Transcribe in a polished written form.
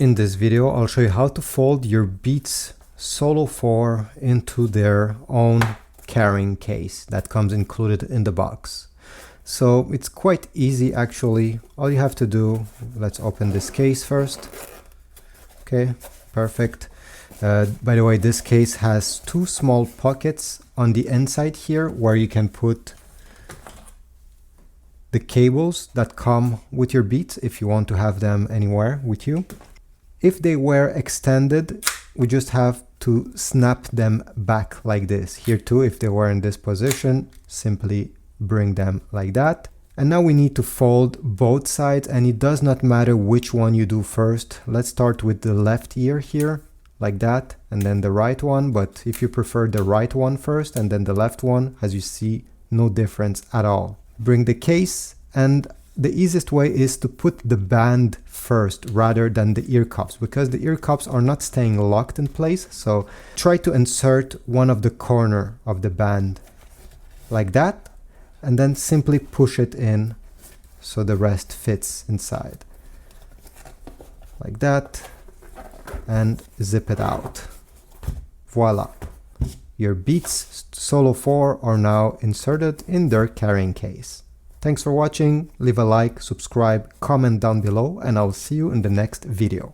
In this video, I'll show you how to fold your Beats Solo 4 into their own carrying case that comes included in the box. So it's quite easy actually. All you have to do, let's open this case first. Okay, perfect. By the way, this case has two small pockets on the inside here where you can put the cables that come with your Beats if you want to have them anywhere with you. If they were extended, we just have to snap them back like this. Here too, if they were in this position, simply bring them like that. And now we need to fold both sides, and it does not matter which one you do first. Let's start with the left ear here, like that, and then the right one. But if you prefer the right one first and then the left one, as you see, no difference at all. Bring the case, and the easiest way is to put the band first rather than the ear cups, because the ear cups are not staying locked in place. So try to insert one of the corner of the band like that, and then simply push it in so the rest fits inside like that, and zip it out. Voila! Your Beats Solo 4 are now inserted in their carrying case. Thanks for watching, leave a like, subscribe, comment down below, and I'll see you in the next video.